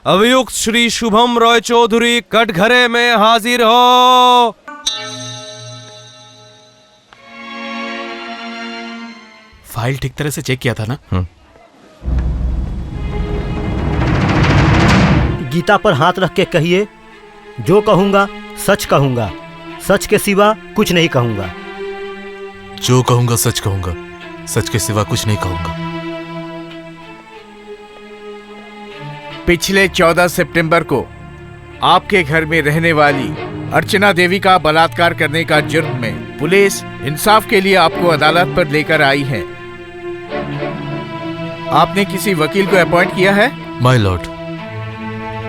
अभियुक्त श्री शुभम रॉय चौधरी कटघरे में हाजिर हो। फाइल ठीक तरह से चेक किया था ना? गीता पर हाथ रख के कहिए, जो कहूंगा सच कहूंगा, सच के सिवा कुछ नहीं कहूंगा। जो कहूंगा सच कहूंगा, सच के सिवा कुछ नहीं कहूंगा। पिछले 14 सितंबर को आपके घर में रहने वाली अर्चना देवी का बलात्कार करने का जुर्म में पुलिस इंसाफ के लिए आपको अदालत पर लेकर आई है। आपने किसी वकील को अपॉइंट किया है? माय लॉर्ड,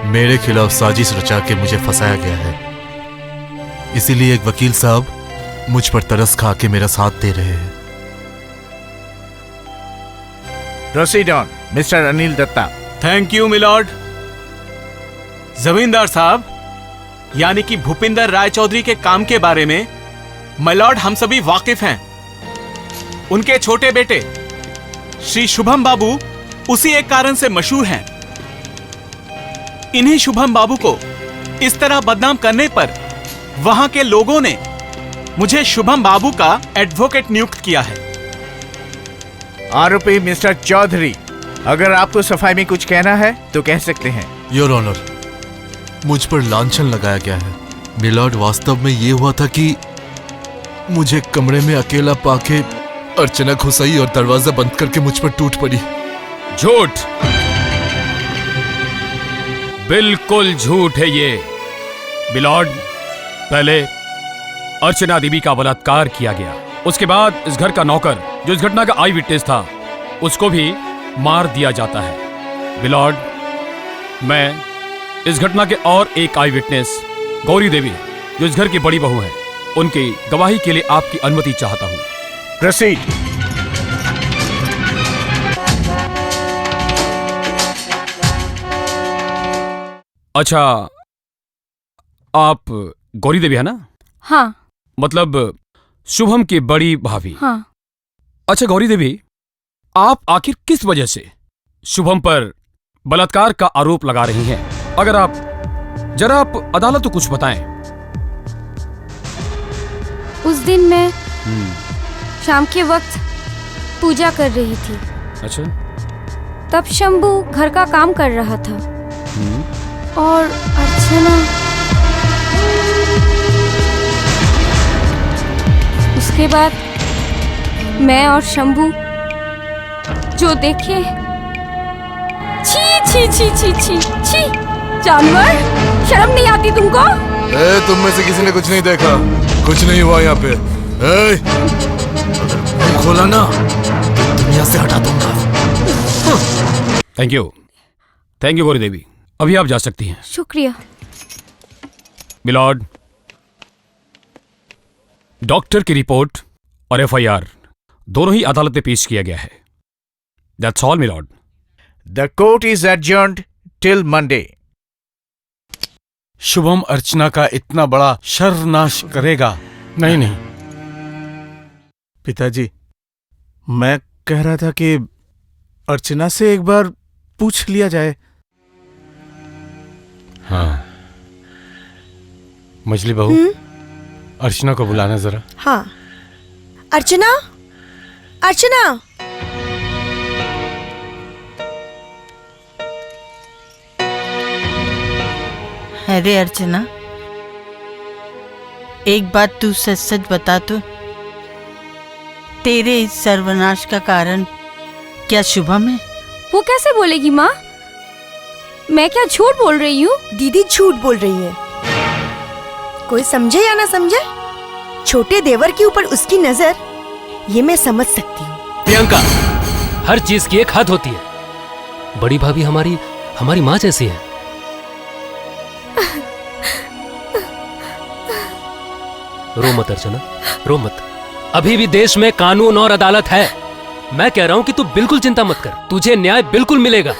मेरे खिलाफ साजिश रचा के मुझे फंसाया गया है, इसीलिए एक वकील साहब मुझ पर तरस खा के मेरा साथ दे रहे हैं। Proceed on mister Anil Datta. Thank you milord. जमींदार साहब, यानी कि भूपिंदर राय चौधरी के काम के बारे में मिलॉर्ड हम सभी वाकिफ हैं। उनके छोटे बेटे श्री शुभम बाबू उसी एक कारण से मशहूर हैं। इन्हीं शुभम बाबू को इस तरह बदनाम करने पर वहां के लोगों ने मुझे शुभम बाबू का एडवोकेट नियुक्त किया है। आरोपी मिस्टर चौधरी, अगर आपको सफाई में कुछ कहना है तो कह सकते हैं। योर ऑनर, मुझ पर लांछन लगाया गया है। मिलॉर्ड, वास्तव में ये हुआ था कि मुझे कमरे में अकेला पाके अर्चना घुस आई और दरवाजा बंद करके मुझ पर टूट पड़ी। झूठ, बिल्कुल झूठ है ये। मिलॉर्ड, पहले अर्चना देवी का बलात्कार किया गया, उसके बाद इस घर का नौकर जो इस घटना का आई विटनेस था उसको भी मार दिया जाता है। मिलॉर्ड, मैं इस घटना के और एक आई विटनेस गौरी देवी जो इस घर की बड़ी बहू है, उनकी गवाही के लिए आपकी अनुमति चाहता हूं। प्रोसीड। अच्छा, आप गौरी देवी है ना? हाँ। मतलब शुभम की बड़ी भाभी? हाँ। अच्छा गौरी देवी, आप आखिर किस वजह से शुभम पर बलात्कार का आरोप लगा रही हैं? अगर आप अदालत को कुछ बताएं। उस दिन मैं शाम के वक्त पूजा कर रही थी। अच्छा। तब शंभू घर का काम कर रहा था और अर्चना उसके बाद मैं और शंभू जो देखे, छी छी छी छी छी छी, जानवर, शर्म नहीं आती तुमको? तुम में से किसी ने कुछ नहीं देखा, कुछ नहीं हुआ यहाँ पे। अगर खोला ना तो दुनिया से हटा दूंगा। थैंक यू गौरी देवी, अभी आप जा सकती हैं। शुक्रिया। मिलॉर्ड, डॉक्टर की रिपोर्ट और एफआईआर दोनों ही अदालत में पेश किया गया है। That's all my lord. The court is adjourned till Monday. Shubham Archana का इतना बड़ा सर्वनाश करेगा? नहीं। पिताजी, मैं कह रहा था कि अर्चना से एक बार पूछ लिया जाए। हाँ, मछली बहू, अर्चना को बुलाना जरा। हाँ। अर्चना, अर्चना। अरे अर्चना, एक बात तू सच सच बता तो, तेरे इस सर्वनाश का कारण क्या शुभम है? वो कैसे बोलेगी माँ? मैं क्या झूठ बोल रही हूँ? दीदी झूठ बोल रही है। कोई समझे या ना समझे, छोटे देवर के ऊपर उसकी नजर, ये मैं समझ सकती हूँ। प्रियंका, हर चीज की एक हद होती है। बड़ी भाभी हमारी माँ जैसी है। रो मत अर्चना, रो मत। अभी भी देश में कानून और अदालत है। मैं कह रहा हूं कि तू बिल्कुल चिंता मत कर, तुझे न्याय बिल्कुल मिलेगा।